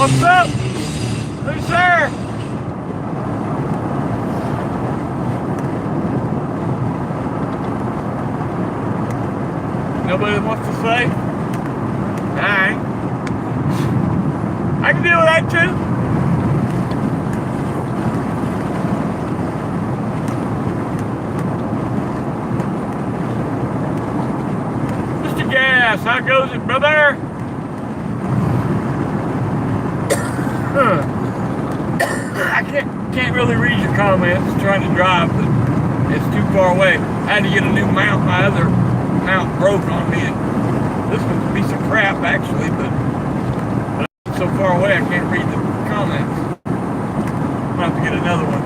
What's up? Who's there? Nobody wants to say? Alright. I can deal with that too. Mr. Gas, how goes it, brother? I can't really read your comments trying to drive, but it's too far away. I had to get a new mount. My other mount broke on me. This one's a piece of crap, actually, but it's so far away I can't read the comments. I'll have to get another one.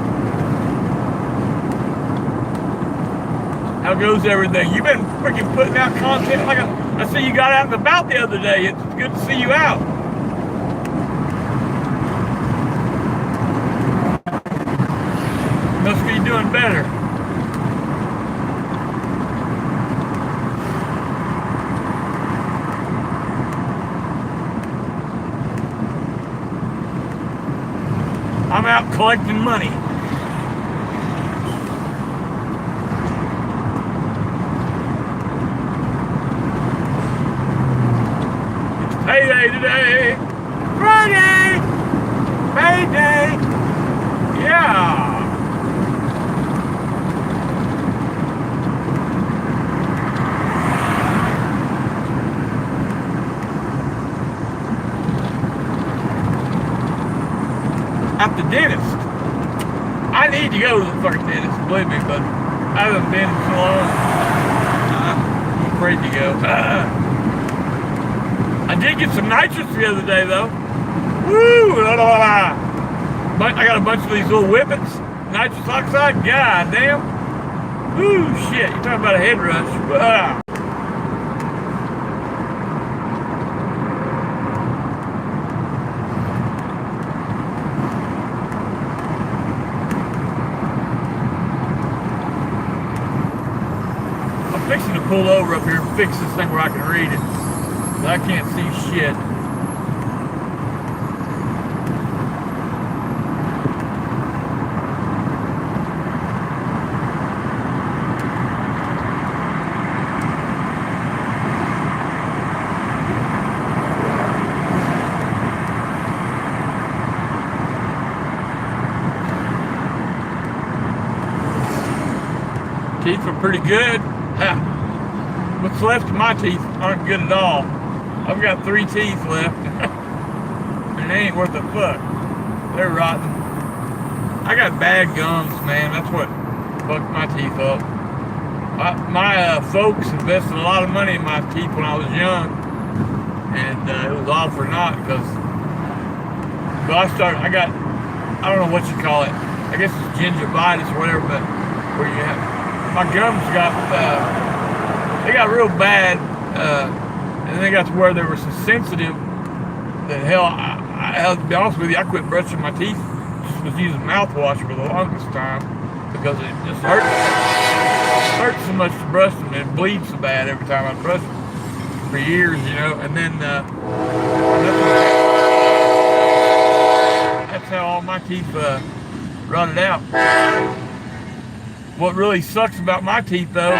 How goes everything? You've been freaking putting out content like I see you got out and about the other day. It's good to see you out. Must be doing better. I'm out collecting money. It's payday today. Friday. Payday. Yeah. At the dentist. I need to go to the fucking dentist, believe me, but I haven't been so long. I'm afraid to go. I did get some nitrous the other day, though. Woo! I got a bunch of these little whippets. Nitrous oxide. God damn. Woo, shit. You're talking about a head rush. Fixing to pull over up here and fix this thing where I can read it. But I can't see shit. Teeth are pretty good. What's left of my teeth aren't good at all. I've got 3 teeth left. And they ain't worth a fuck. They're rotten. I got bad gums, man. That's what fucked my teeth up. My folks invested a lot of money in my teeth when I was young. And it was all for naught because I don't know what you call it. I guess it's gingivitis or whatever, but where you have, my gums got, they got real bad, and they got to where they were so sensitive that hell, I'll be honest with you, I quit brushing my teeth. Just was using mouthwash for the longest time because it just hurts so much to brush them, and it bleeds so bad every time I brush them for years, you know. And then that's how all my teeth rotted out. What really sucks about my teeth, though,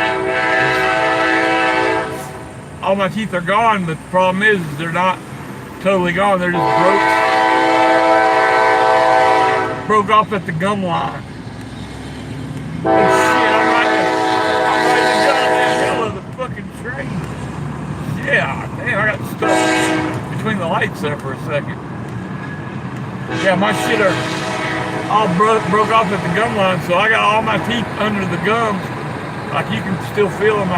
all my teeth are gone, but the problem is they're not totally gone. They're just broke off at the gum line. Oh shit, I'm right in the goddamn middle of the fucking train. Yeah, damn, I got stuck between the lights there for a second. Yeah, my shit are all broke off at the gum line, so I got all my teeth under the gums. Like you can still feel them.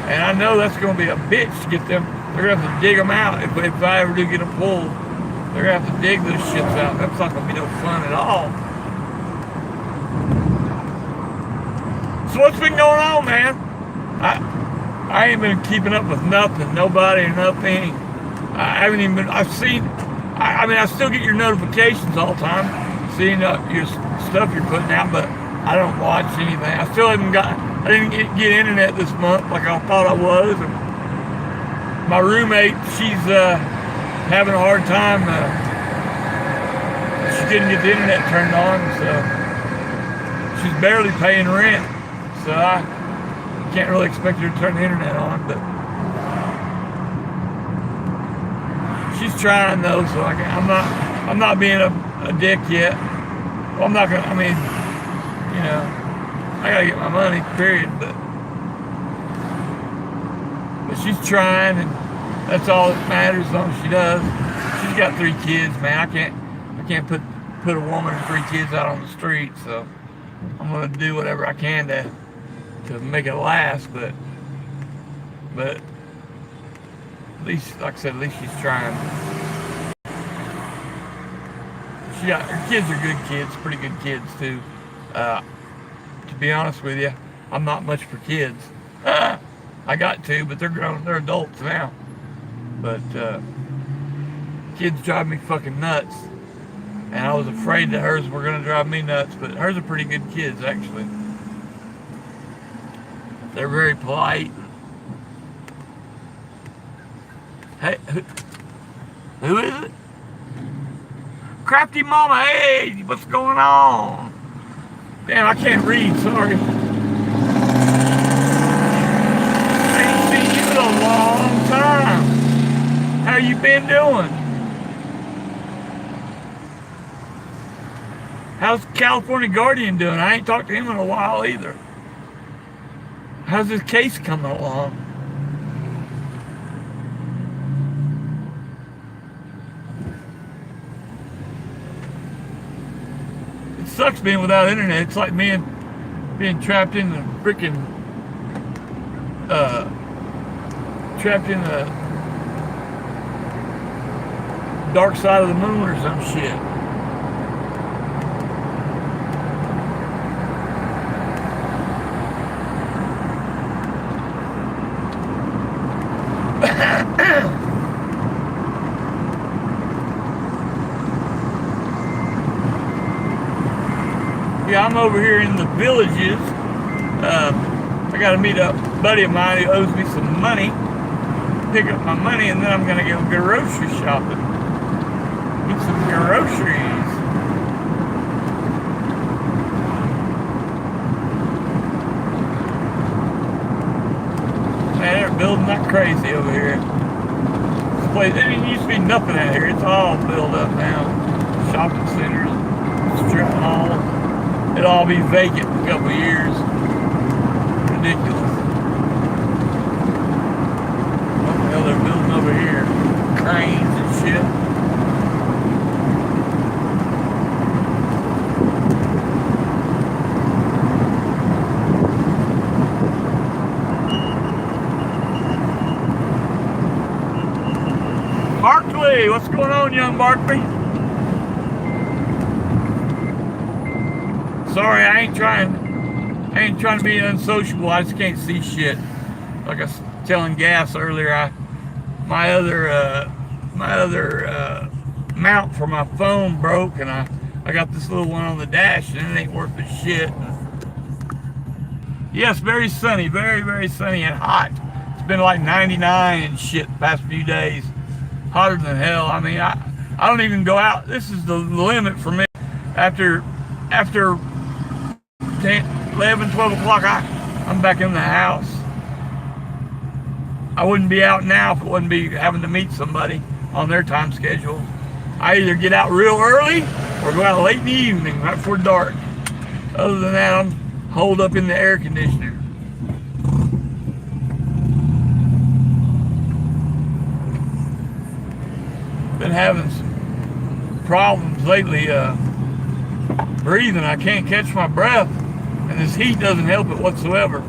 And I know that's going to be a bitch to get them. They're going to have to dig them out if I ever do get them pulled. They're going to have to dig those shits out. That's not going to be no fun at all. So what's been going on, man? I ain't been keeping up with nothing, nobody or nothing. I haven't even been, I still get your notifications all the time, seeing your stuff you're putting out, but I don't watch anything. I didn't get internet this month like I thought I was. And my roommate, having a hard time. She couldn't get the internet turned on, so she's barely paying rent. So I can't really expect her to turn the internet on, but she's trying though. So I'm not being a dick yet. Well, I'm not gonna. I mean, you know, I gotta get my money, period. But she's trying, and that's all that matters as long as she does. She's got 3 kids, man. I can't put a woman and 3 kids out on the street, so I'm gonna do whatever I can to make it last, but at least, like I said, at least she's trying. Her kids are good kids, pretty good kids too. To be honest with you, I'm not much for kids. I got 2, but they're grown, they're adults now. But kids drive me fucking nuts. And I was afraid that hers were gonna drive me nuts, but hers are pretty good kids actually. They're very polite. Hey, who is it? Crafty Mama, hey, what's going on? Damn, I can't read, sorry. I ain't seen you in a long time. How you been doing? How's California Guardian doing? I ain't talked to him in a while either. How's his case coming along? It sucks being without internet. It's like being trapped in the freaking trapped in the dark side of the moon or some shit. Yeah, I'm over here in the Villages. I got to meet a buddy of mine who owes me some money. Pick up my money, and then I'm going to go grocery shopping. Get some groceries. Man, they're building like crazy over here. This place, there didn't used to be nothing out here. It's all built up now. Shopping centers, strip malls. It'll all be vacant in a couple of years. Ridiculous. What the hell they're building over here? Cranes and shit. Barkley, what's going on, young Barkley? Sorry, I ain't trying to be unsociable. I just can't see shit. Like I was telling Gas earlier, my other mount for my phone broke, and I got this little one on the dash, and it ain't worth a shit. Yes, very sunny, very, very sunny and hot. It's been like 99 and shit the past few days. Hotter than hell. I mean, I don't even go out. This is the limit for me. After 11, 12 o'clock, I'm back in the house. I wouldn't be out now if it wouldn't be having to meet somebody on their time schedule. I either get out real early or go out late in the evening, right before dark. Other than that, I'm holed up in the air conditioner. Been having some problems lately breathing. I can't catch my breath, and this heat doesn't help it whatsoever.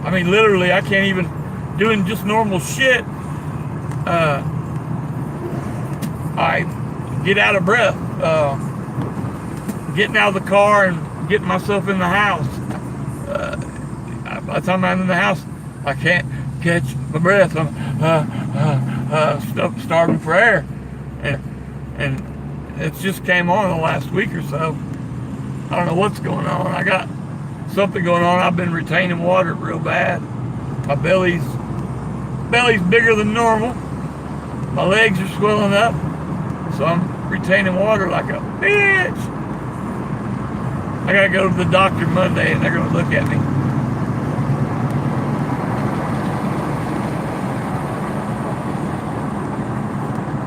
I mean, literally, I can't even, doing just normal shit, I get out of breath. Getting out of the car and getting myself in the house. By the time I'm in the house, I can't catch my breath. I'm starving for air. And it just came on the last week or so. I don't know what's going on. I got something going on. I've been retaining water real bad. My belly's belly's bigger than normal. My legs are swelling up, so I'm retaining water like a bitch. I gotta go to the doctor Monday and they're gonna look at me.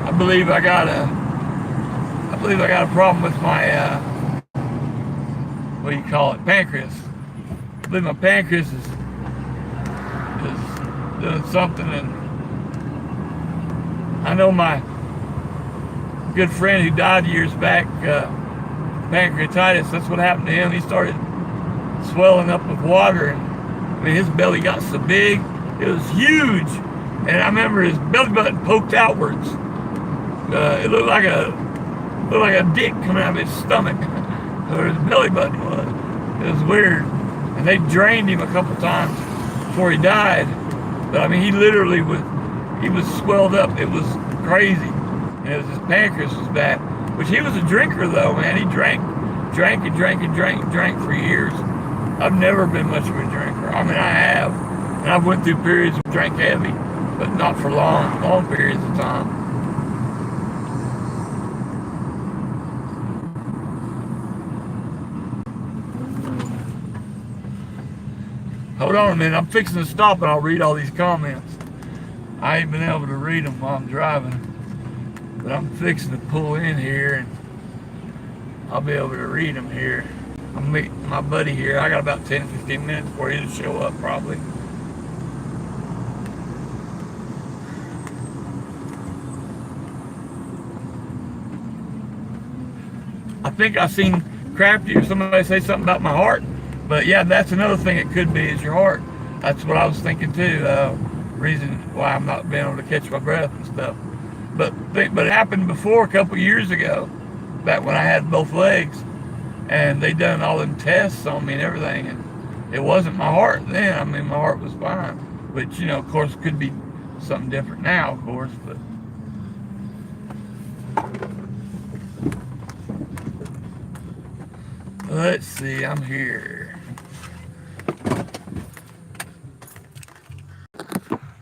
I believe I got a problem with my what do you call it, pancreas. I believe my pancreas is doing something, and I know my good friend who died years back, pancreatitis, that's what happened to him. He started swelling up with water, and I mean his belly got so big, it was huge, and I remember his belly button poked outwards. It looked like a dick coming out of his stomach, or his belly button was. It was weird, and they drained him a couple times before he died. But I mean, he was swelled up. It was crazy. And his pancreas was bad. Which he was a drinker though, man. He drank for years. I've never been much of a drinker. I mean, I have. And I've went through periods of drank heavy, but not for long periods of time. Hold on a minute, I'm fixing to stop and I'll read all these comments. I ain't been able to read them while I'm driving, but I'm fixing to pull in here and I'll be able to read them here. I'm meeting my buddy here. I got about 10-15 minutes for you to show up probably. I think I seen Crafty or somebody say something about my heart. But yeah, that's another thing it could be, is your heart. That's what I was thinking too. Reason why I'm not being able to catch my breath and stuff. But it happened before a couple years ago, back when I had both legs, and they done all them tests on me and everything, and it wasn't my heart then. I mean, my heart was fine. Which, you know, of course, could be something different now, of course, but. Let's see, I'm here.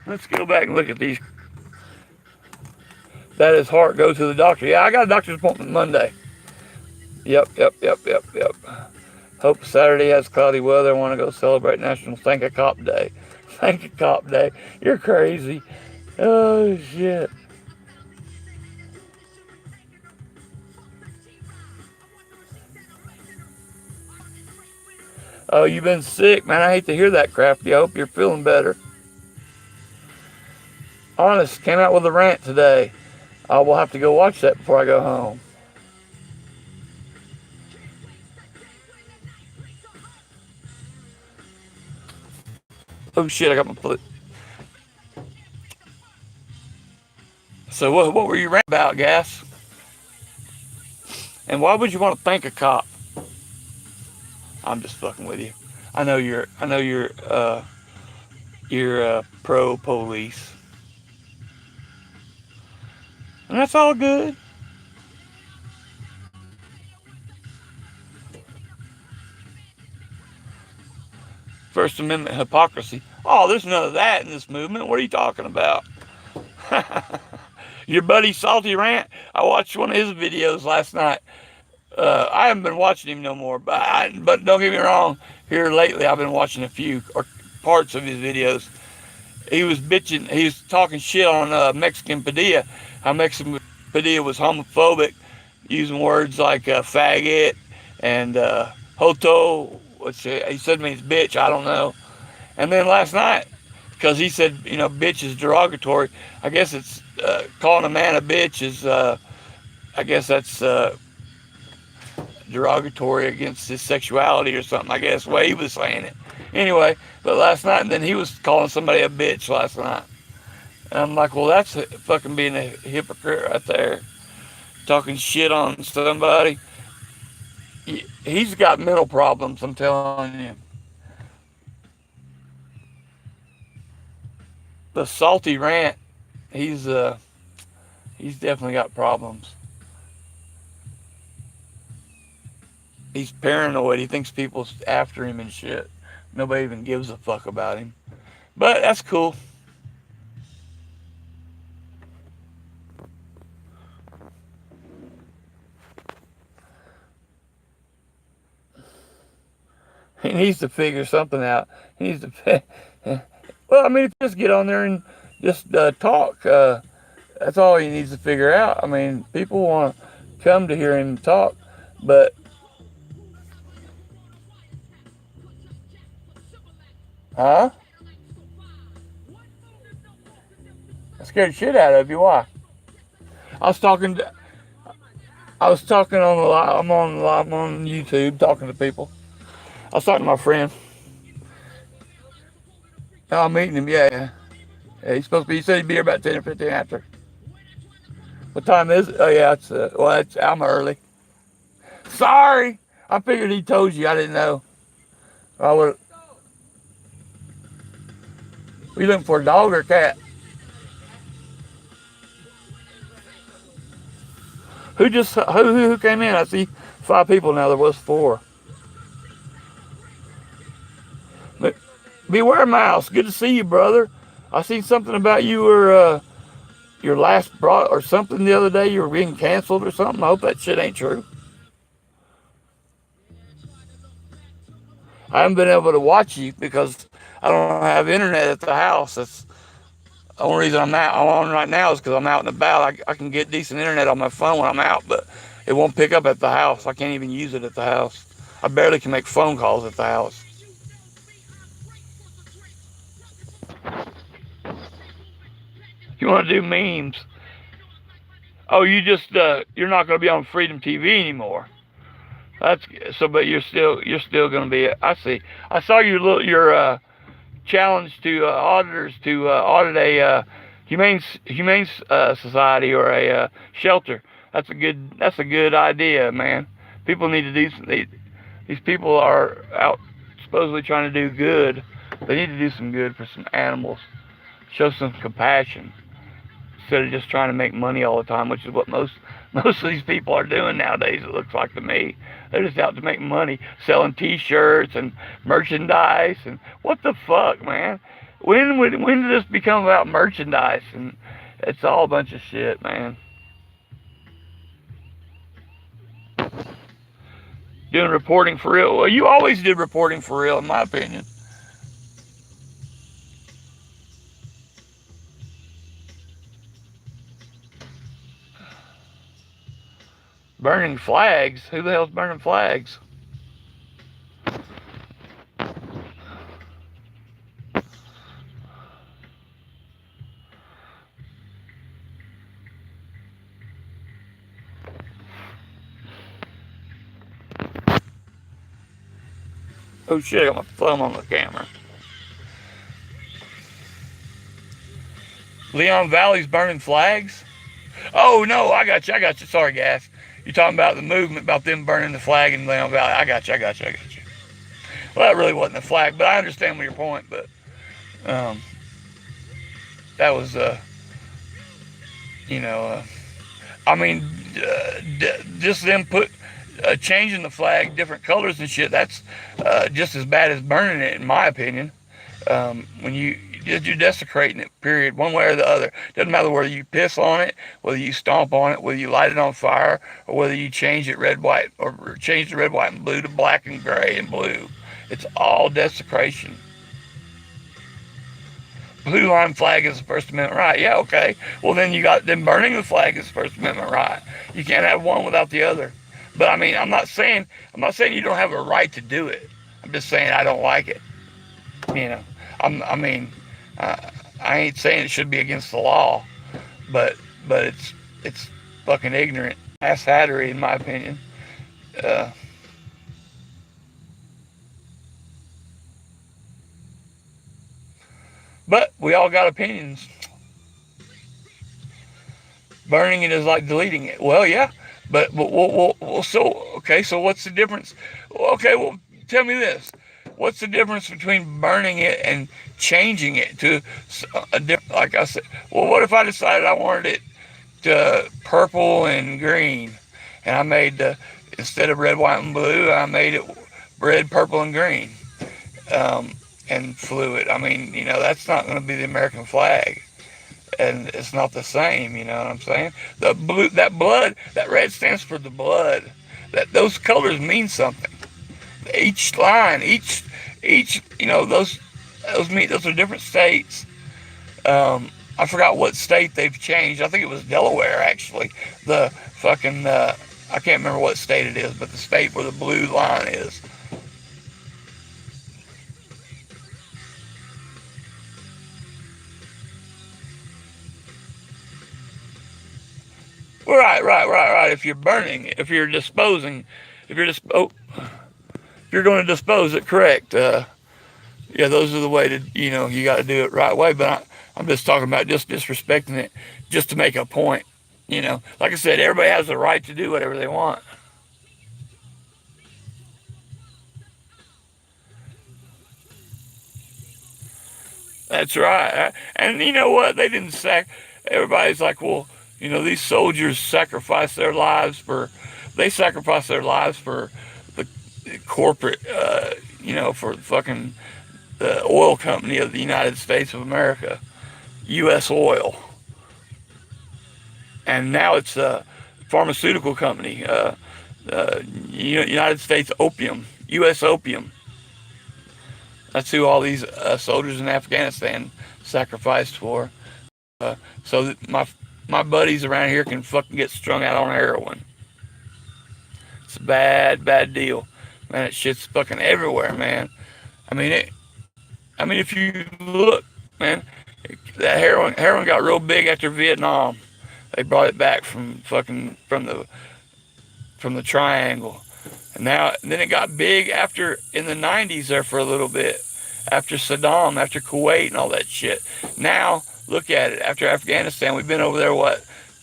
Let's go back and look at these. That is heart, go to the doctor. Yeah, I got a doctor's appointment Monday. Yep. Hope Saturday has cloudy weather. I want to go celebrate National Thank a Cop Day. Thank a Cop Day. You're crazy. Oh, shit. Oh, you've been sick, man. I hate to hear that, Crafty. I hope you're feeling better. Honest, came out with a rant today. I will have to go watch that before I go home. Oh shit, I got my foot. So what were you ranting about, Gas? And why would you want to thank a cop? I'm just fucking with you. I know you're pro police. And that's all good. First Amendment hypocrisy. Oh, there's none of that in this movement. What are you talking about? Your buddy Salty Rant, I watched one of his videos last night. I haven't been watching him no more, but don't get me wrong, here lately I've been watching a few or parts of his videos. He was bitching, he was talking shit on Mexican Padilla, how Mexican Padilla was homophobic, using words like faggot and hoto, which he said means bitch, I don't know. And then last night, because he said, you know, bitch is derogatory, I guess it's calling a man a bitch is, I guess that's derogatory against his sexuality or something, I guess, the way he was saying it. Anyway, but last night, and then he was calling somebody a bitch last night. And I'm like, well, that's fucking being a hypocrite right there. Talking shit on somebody. He's got mental problems, I'm telling you. The Salty Rant, he's definitely got problems. He's paranoid. He thinks people's after him and shit. Nobody even gives a fuck about him. But that's cool. He needs to figure something out. He needs to. Well, I mean, if you just get on there and just talk, that's all he needs to figure out. I mean, people want to come to hear him talk, but huh? I scared the shit out of you. Why? I was talking. I was talking on the live. I'm on YouTube talking to people. I was talking to my friend. Oh, I'm meeting him. Yeah. Yeah, he's supposed to be. He said he'd be here about 10 or 15 after. What time is it? Oh yeah, I'm early. Sorry. I figured he told you. I didn't know. I would. We looking for a dog or a cat? Who came in? I see 5 people now. There was 4. Beware Mouse. Good to see you, brother. I seen something about you were your last brought or something the other day. You were being canceled or something. I hope that shit ain't true. I haven't been able to watch you because I don't have internet at the house. That's the only reason I'm on right now is because I'm out and about. I can get decent internet on my phone when I'm out, but it won't pick up at the house. I can't even use it at the house. I barely can make phone calls at the house. You want to do memes? Oh, you're not going to be on Freedom TV anymore. That's so, but you're still going to be. I see. I saw your challenge to auditors to audit a humane society or a shelter. That's a good idea, man. People need to do. These people are out supposedly trying to do good. They need to do some good for some animals. Show some compassion instead of just trying to make money all the time, which is what most of these people are doing nowadays. It looks like to me, they're just out to make money, selling T-shirts and merchandise. And what the fuck, man? When did this become about merchandise? And it's all a bunch of shit, man. Doing reporting for real. Well, you always did reporting for real, in my opinion. Burning flags? Who the hell's burning flags? Oh shit, I got my thumb on the camera. Leon Valley's burning flags? Oh no, I got you. Sorry, Gas. You're talking about the movement, about them burning the flag in Leon Valley. I got you. Well, that really wasn't a flag, but I understand your point. But um, that was, you know, I mean, just them changing the flag, different colors and shit. That's just as bad as burning it, in my opinion. When you're desecrating it, period, one way or the other. Doesn't matter whether you piss on it, whether you stomp on it, whether you light it on fire, or whether you change it red, white, or change the red, white, and blue to black and gray and blue. It's all desecration. Blue line flag is the First Amendment right. Yeah, okay. Well, then you got them burning the flag is the First Amendment right. You can't have one without the other. But I mean, I'm not saying you don't have a right to do it. I'm just saying I don't like it. You know, I mean, I ain't saying it should be against the law, but it's fucking ignorant, ass hattery, in my opinion. Uh, but we all got opinions. Burning it is like deleting it. Well, yeah, but so okay. So what's the difference? Okay, well, tell me this. What's the difference between burning it and changing it to a different? Like I said, well, what if I decided I wanted it to purple and green, and I made instead of red, white, and blue, I made it red, purple, and green, um, and flew it. I mean, that's not going to be the American flag, and it's not the same. You know what I'm saying? The blue, that blood, that red stands for the blood. That those colors mean something. each line, each those are different states. I forgot what state they've changed. I think it was Delaware actually. The fucking I can't remember what state it is, but the state where the blue line is. Right. If you're burning, if you're going to dispose it, correct. Yeah, those are the way to, you got to do it right way. But I'm just talking about just disrespecting it just to make a point. Like I said, everybody has the right to do whatever they want. That's right. And you know what? They didn't Everybody's like, well, these soldiers they sacrifice their lives for the corporate, for fucking the oil company of the United States of America, U.S. Oil. And now it's a pharmaceutical company, United States Opium, U.S. Opium. That's who all these soldiers in Afghanistan sacrificed for. So that my buddies around here can fucking get strung out on heroin. It's a bad deal, man. It shit's fucking everywhere, man. I mean it. I mean, if you look, man, that heroin got real big after Vietnam. They brought it back from the triangle. And then it got big in the 90s there for a little bit. After Saddam, after Kuwait and all that shit. Now, look at it. After Afghanistan, we've been over there,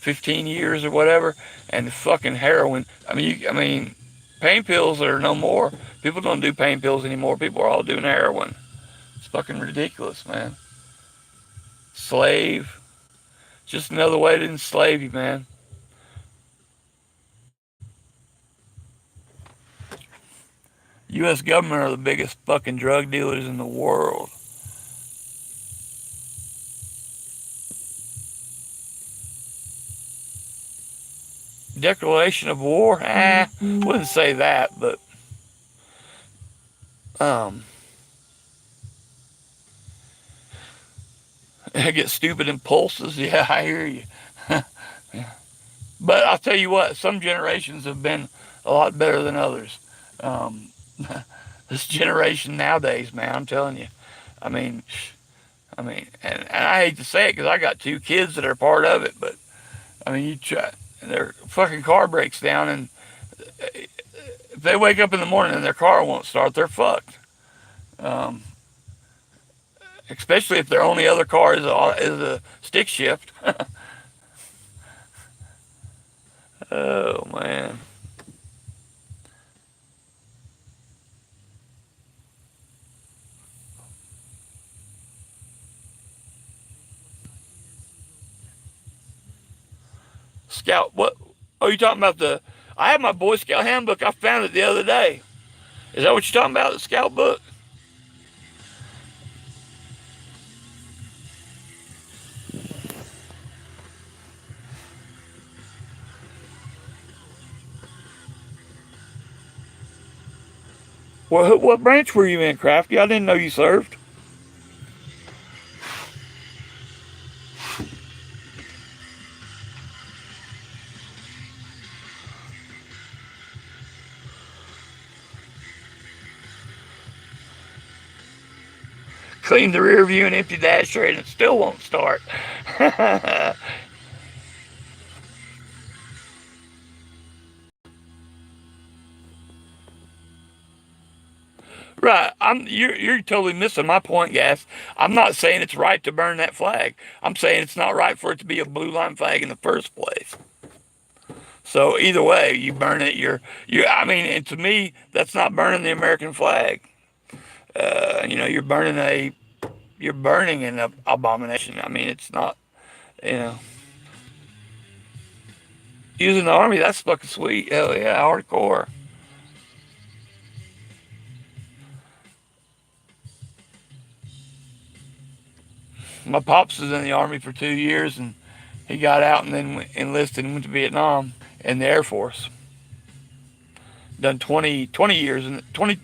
15 years or whatever, and fucking heroin. I mean, pain pills are no more. People don't do pain pills anymore. People are all doing heroin. It's fucking ridiculous, man. Slave. Just another way to enslave you, man. U.S. government are the biggest fucking drug dealers in the world. Declaration of war? Wouldn't say that, but I get stupid impulses. Yeah, I hear you. Yeah. But I'll tell you what, some generations have been a lot better than others. Um, this generation nowadays, man, I'm telling you. I mean, and I hate to say it because I got two kids that are part of it, but I mean, you try, their fucking car breaks down, and if they wake up in the morning and their car won't start, they're fucked. Um, Especially if their only other car is a stick shift. Oh man. Scout, what? Oh, you talking about I have my Boy Scout handbook. I found it the other day. Is that what you're talking about, the Scout book? Well, what branch were you in, Crafty? I didn't know you served. Clean the rear view and empty the ashtray, and it still won't start. Right. You're totally missing my point, Gas. I'm not saying it's right to burn that flag. I'm saying it's not right for it to be a blue line flag in the first place. So either way, you burn it. I mean, and to me, that's not burning the American flag. You're burning an abomination. I mean, it's not. You know, using the army, that's fucking sweet. Hell yeah, hardcore. My pops was in the army for 2 years, and he got out and then enlisted and went to Vietnam in the Air Force. Done 20 years in 20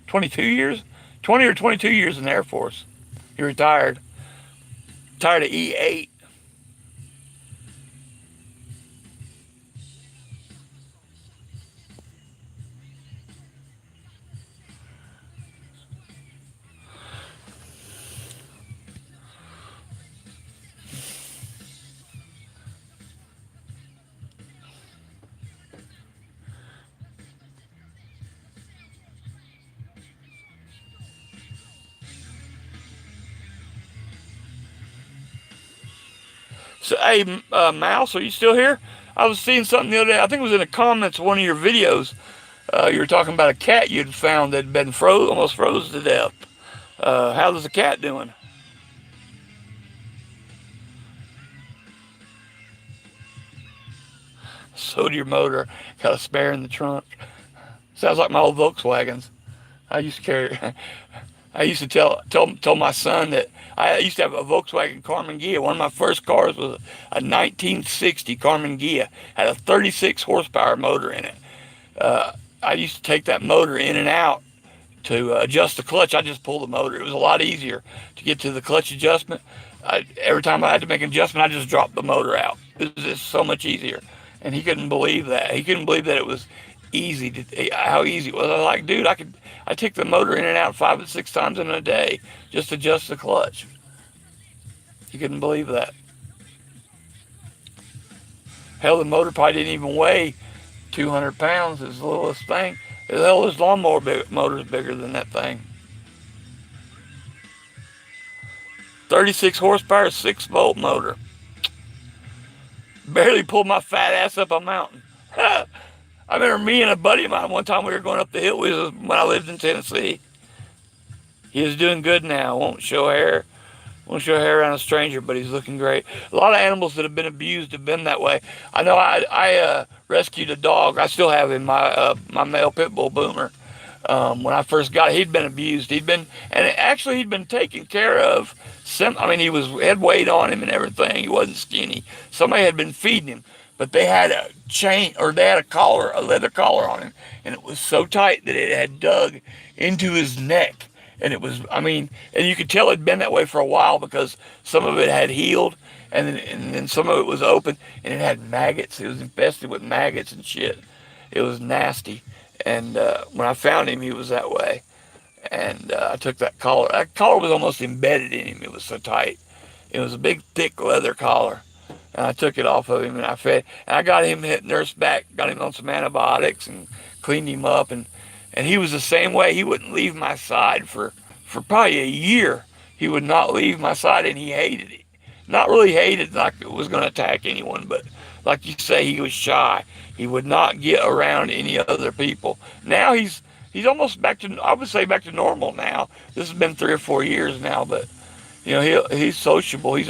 22 years, 20 or 22 years in the Air Force. He retired. Tired of E8. So, hey, Mouse, are you still here? I was seeing something the other day. I think it was in the comments of one of your videos. You were talking about a cat you'd found that had been almost froze to death. How's the cat doing? Sewed your motor. Got a spare in the trunk. Sounds like my old Volkswagens. I used to carry. I used to tell my son that I used to have a Volkswagen Carmen Ghia. One of my first cars was a 1960 Carmen Ghia. Had a 36 horsepower motor in it. I used to take that motor in and out to adjust the clutch. I just pulled the motor. It was a lot easier to get to the clutch adjustment. Every time I had to make an adjustment, I just dropped the motor out. It was just so much easier. And he couldn't believe that. He couldn't believe that it was easy how easy it was. I was like, dude, I take the motor in and out 5 to 6 times in a day just to adjust the clutch. He couldn't believe that. Hell, the motor probably didn't even weigh 200 pounds. It's the littlest thing. Hell, this lawnmower motor's bigger than that thing. 36 horsepower, 6-volt motor. Barely pulled my fat ass up a mountain. I remember me and a buddy of mine, one time we were going up the hill when I lived in Tennessee. He is doing good now. Won't show hair around a stranger, but he's looking great. A lot of animals that have been abused have been that way. I know I rescued a dog. I still have him, my male pit bull Boomer. When I first got it, he'd been abused. He'd been taken care of. He had weight on him and everything. He wasn't skinny. Somebody had been feeding him, but they had a chain, or they had a leather collar on him, and it was so tight that it had dug into his neck. And and you could tell it'd been that way for a while because some of it had healed, and then some of it was open, and it had maggots. It was infested with maggots and shit. It was nasty. And when I found him, he was that way. And I took that collar. That collar was almost embedded in him. It was so tight. It was a big, thick leather collar. And I took it off of him, and I fed. And I got him nursed back, got him on some antibiotics, and cleaned him up. And he was the same way. He wouldn't leave my side for probably a year. He would not leave my side, and he hated it. Not really hated like it was going to attack anyone, but like you say, he was shy. He would not get around any other people. Now he's almost back to, I would say, back to normal now. This has been 3 or 4 years now, but he's sociable. He's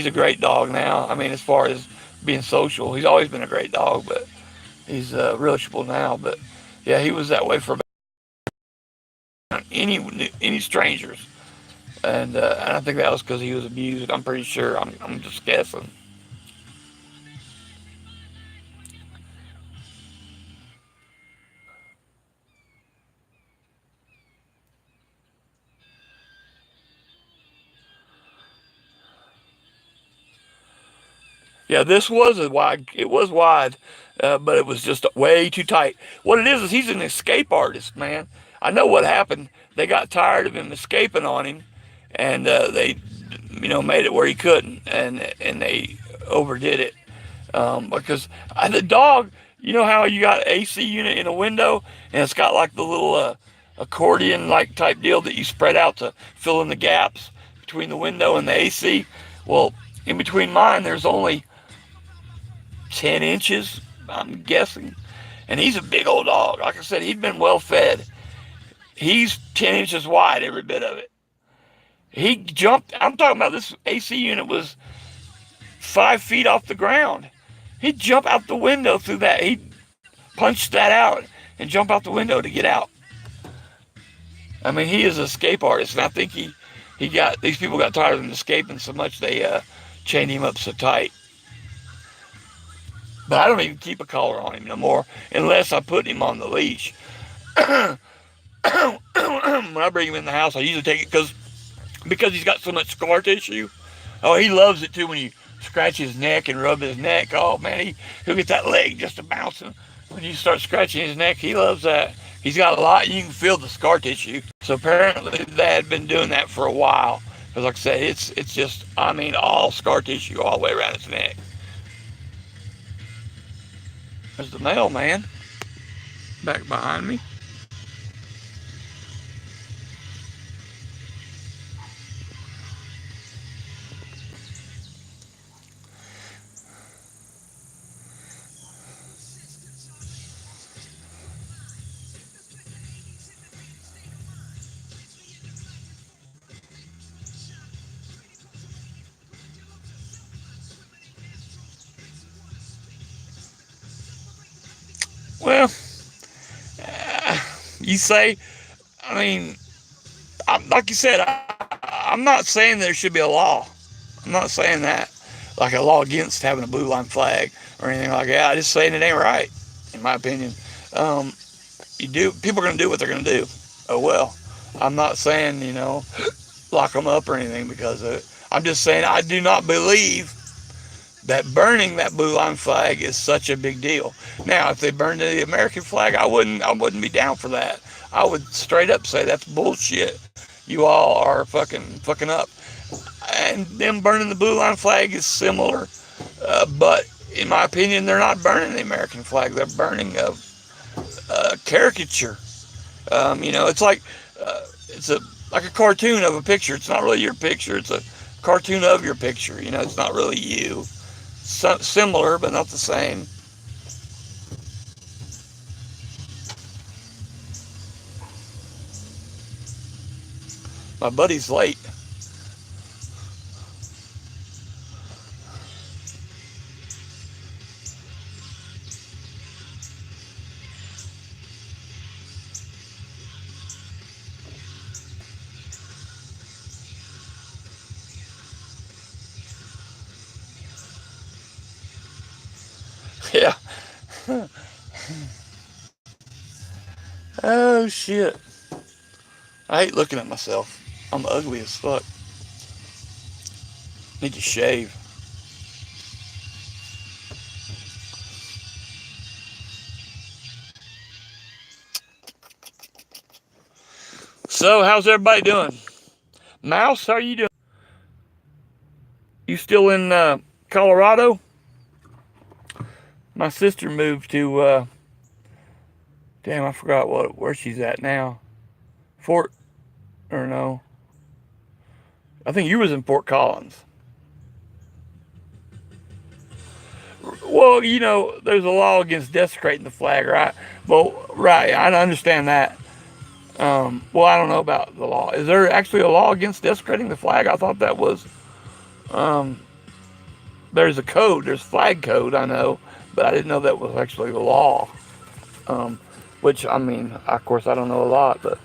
a great dog now. As far as being social, he's always been a great dog, but he's reachable now. But yeah, he was that way for any strangers, and I think that was because he was abused. I'm pretty sure. I'm just guessing. Yeah, this was a wide. It was wide, but it was just way too tight. What it is he's an escape artist, man. I know what happened. They got tired of him escaping on him, and they, made it where he couldn't, and they overdid it. Because the dog, you know how you got an AC unit in a window, and it's got like the little accordion like type deal that you spread out to fill in the gaps between the window and the AC. Well, in between mine, there's only 10 inches, I'm guessing. And he's a big old dog. Like I said, he'd been well fed. He's 10 inches wide, every bit of it. He jumped, I'm talking about this AC unit was 5 feet off the ground. He'd jump out the window through that. He'd punch that out and jump out the window to get out. He is an escape artist. And I think these people got tired of him escaping so much they chained him up so tight. But I don't even keep a collar on him no more unless I put him on the leash. When I bring him in the house, I usually take it because he's got so much scar tissue. Oh, he loves it too when you scratch his neck and rub his neck. Oh man, he'll get that leg just a bouncing. When you start scratching his neck, he loves that. He's got a lot. You can feel the scar tissue. So apparently, they had been doing that for a while. Because like I said, it's just all scar tissue all the way around his neck. There's the mailman back behind me. Well, you say, I mean, like you said, I'm not saying there should be a law. I'm not saying that, like a law against having a blue line flag or anything like that. I'm just saying it ain't right, in my opinion. Um, people are gonna do what they're gonna do. Oh well. I'm not saying lock them up or anything because of it. I'm just saying I do not believe that burning that blue line flag is such a big deal. Now, if they burned the American flag, I wouldn't be down for that. I would straight up say that's bullshit. You all are fucking up. And them burning the blue line flag is similar, but in my opinion, they're not burning the American flag. They're burning a caricature. It's like it's a like a cartoon of a picture. It's not really your picture. It's a cartoon of your picture. It's not really you. Similar, but not the same. My buddy's late. Yeah. Oh shit. I hate looking at myself. I'm ugly as fuck. Need to shave. So, how's everybody doing? Mouse, how are you doing? You still in Colorado? My sister moved to damn, I forgot where she's at now. Fort or no. I think you was in Fort Collins. Well, there's a law against desecrating the flag, right? Well, right, I understand that. Well, I don't know about the law. Is there actually a law against desecrating the flag? I thought that was. Um, there's a code. There's flag code. I know, but I didn't know that was actually the law. Um, which of course, I don't know a lot, but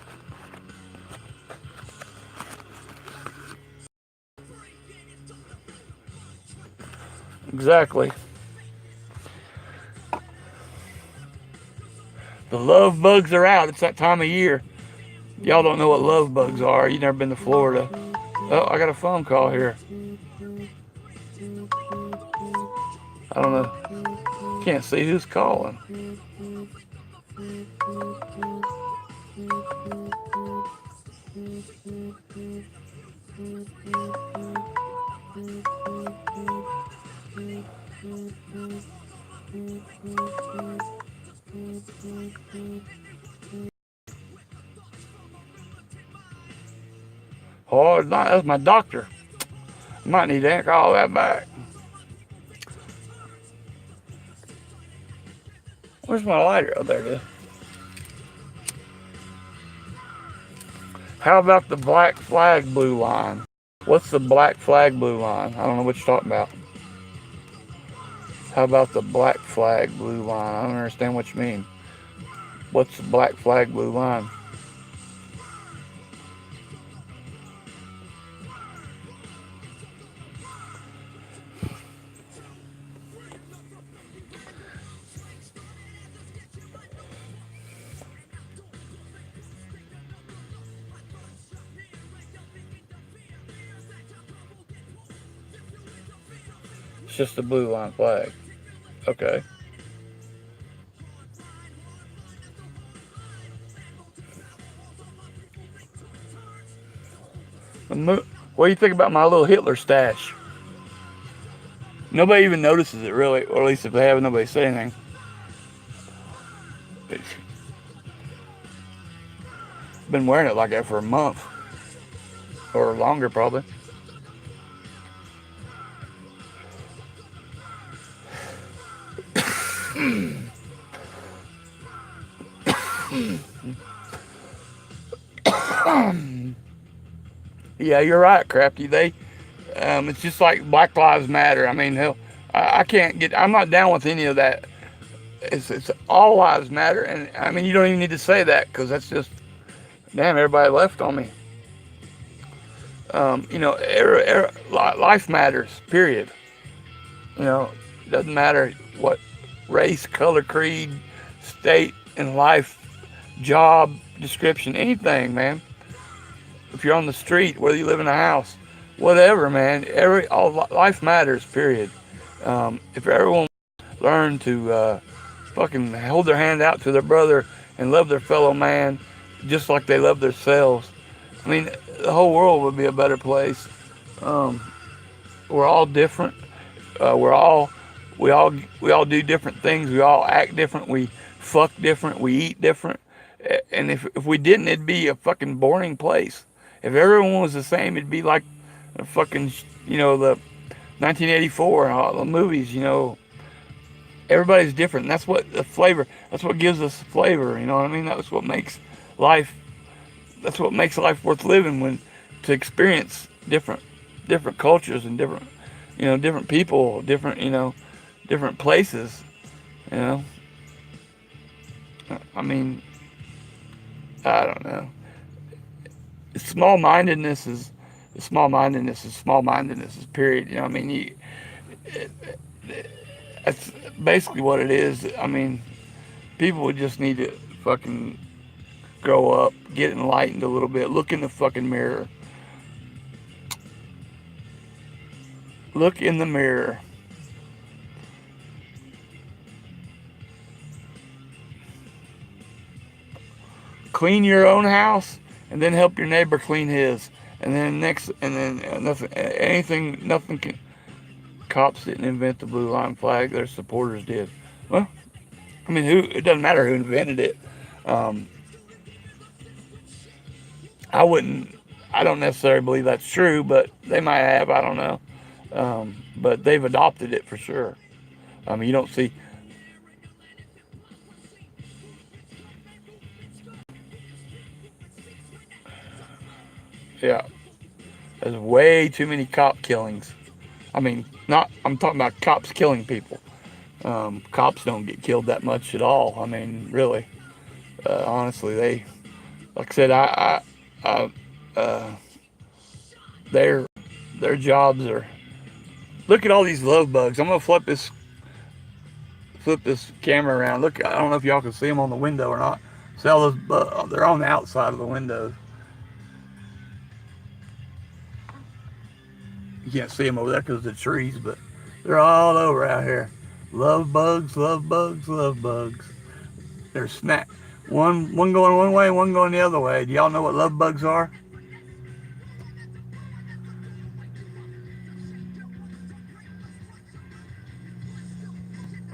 exactly. The love bugs are out. It's that time of year. Y'all don't know what love bugs are. You've never been to Florida. Oh, I got a phone call here. I don't know. Can't see who's calling. Oh, it's not. That's my doctor. I might need to call that back. Where's my lighter? Oh, there it is. How about the black flag blue line? What's the black flag blue line? I don't know what you're talking about. How about the black flag blue line? I don't understand what you mean. What's the black flag blue line? It's just the blue line flag. Okay. What do you think about my little Hitler stash? Nobody even notices it, really, or at least if they haven't, nobody say anything. It's been wearing it like that for a month or longer, probably. Yeah, you're right, Crafty. It's just like Black Lives Matter. I mean, hell, I can't get. I'm not down with any of that. It's all lives matter, and I mean, you don't even need to say that because that's just damn. Everybody left on me. Life matters. Period. It doesn't matter what race, color, creed, state, in life, job, description, anything, man. If you're on the street, whether you live in a house, whatever, man. All life matters. Period. If everyone learned to fucking hold their hand out to their brother and love their fellow man, just like they love themselves, I mean, the whole world would be a better place. We're all different. We all do different things. We all act different. We fuck different. We eat different. And if we didn't, it'd be a fucking boring place. If everyone was the same, it'd be like a fucking, the 1984 and all the movies. Everybody's different. And that's what the flavor. That's what gives us flavor. You know what I mean? That's what makes life. That's what makes life worth living, when to experience different cultures and different people, different places. I mean, I don't know. Small-mindedness is small-mindedness. Period. I mean, that's basically what it is. I mean, people would just need to fucking grow up, get enlightened a little bit, look in the fucking mirror. Look in the mirror. Clean your own house, and then help your neighbor clean his. And then nothing can. Cops didn't invent the blue line flag; their supporters did. Well, I mean, it doesn't matter who invented it. I don't necessarily believe that's true, but they might have. I don't know. But they've adopted it for sure. I mean, you don't see. Yeah, there's way too many cop killings. I mean, I'm talking about cops killing people. Cops don't get killed that much at all. I mean, really, honestly, like I said, their jobs are. Look at all these love bugs. I'm gonna flip this camera around. Look, I don't know if y'all can see them on the window or not. See all those? They're on the outside of the windows. You can't see them over there because of the trees, but they're all over out here. Love bugs, love bugs, love bugs. They're one going one way, one going the other way. Do y'all know what love bugs are?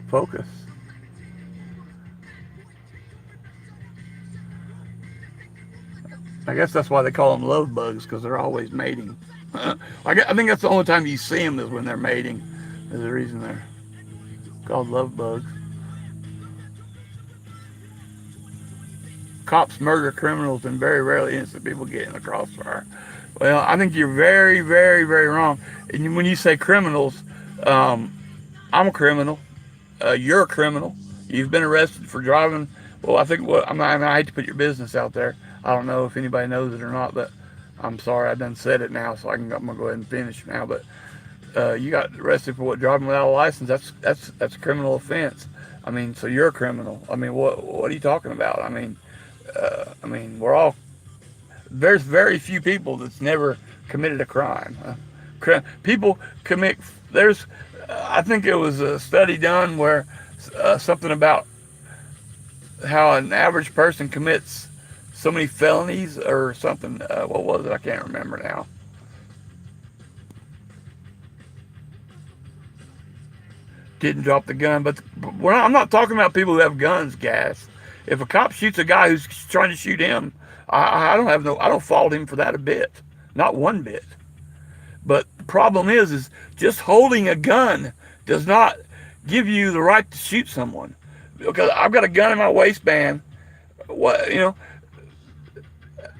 Focus. I guess that's why they call them love bugs, because they're always mating. I think that's the only time you see them is when they're mating. There's a reason they're called love bugs. Cops murder criminals and very rarely innocent people get in the crossfire. Well, I think you're very, very, very wrong. And when you say criminals, I'm a criminal. You're a criminal. You've been arrested for driving. Well, I think I hate to put your business out there. I don't know if anybody knows it or not, but I'm sorry, I done said it now, so I'm gonna go ahead and finish now. But you got arrested for driving without a license. That's a criminal offense. I mean, so you're a criminal. I mean, what are you talking about? I mean, we're all. There's very few people that's never committed a crime. People commit. There's, I think it was a study done where something about how an average person commits so many felonies or something. What was it? I can't remember now. Didn't drop the gun, but I'm not talking about people who have guns, gas. If a cop shoots a guy who's trying to shoot him, I don't fault him for that a bit, not one bit. But the problem is just holding a gun does not give you the right to shoot someone. Because I've got a gun in my waistband. What, you know,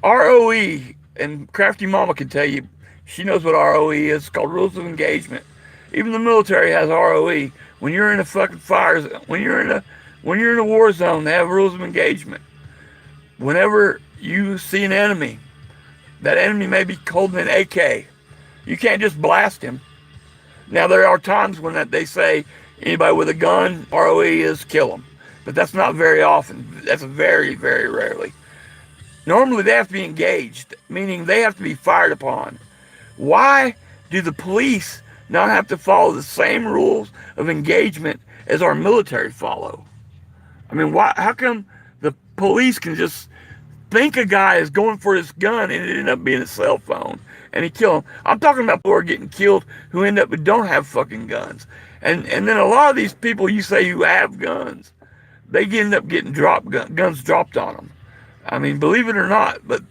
ROE, and Crafty Mama can tell you, she knows what ROE is. It's called Rules of Engagement. Even the military has ROE. When you're in a fucking fire, when you're in a war zone, they have rules of engagement. Whenever you see an enemy, that enemy may be holding an AK. You can't just blast him. Now, there are times when they say anybody with a gun, ROE is kill them. But that's not very often. That's very, very rarely. Normally, they have to be engaged, meaning they have to be fired upon. Why do the police not have to follow the same rules of engagement as our military follow? I mean, why? How come the police can just think a guy is going for his gun and it ended up being a cell phone and he killed him? I'm talking about people who are getting killed who end up who don't have fucking guns. And then a lot of these people you say who have guns, they end up getting guns dropped on them. I mean, believe it or not, but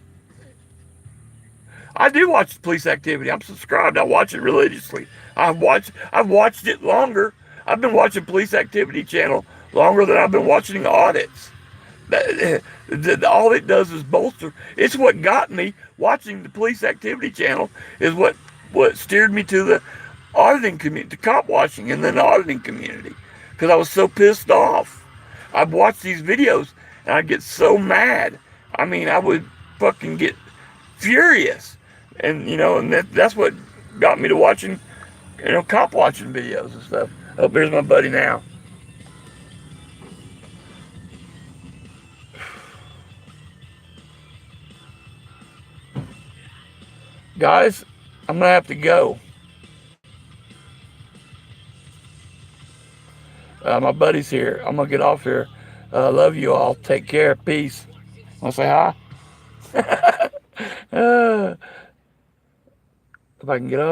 I do watch police activity. I'm subscribed. I watch it religiously. I've watched it longer. I've been watching Police Activity Channel longer than I've been watching audits. All it does is bolster. It's what got me watching the Police Activity Channel, is what steered me to the auditing community, to cop watching, and then the auditing community, because I was so pissed off. I'd watch these videos and I'd get so mad. I mean, I would fucking get furious, and that's what got me to watching, cop watching videos and stuff. Oh, there's my buddy now. Guys, I'm gonna have to go. My buddy's here. I'm gonna get off here. Love you all. Take care. Peace. Wanna say hi? If I can get up.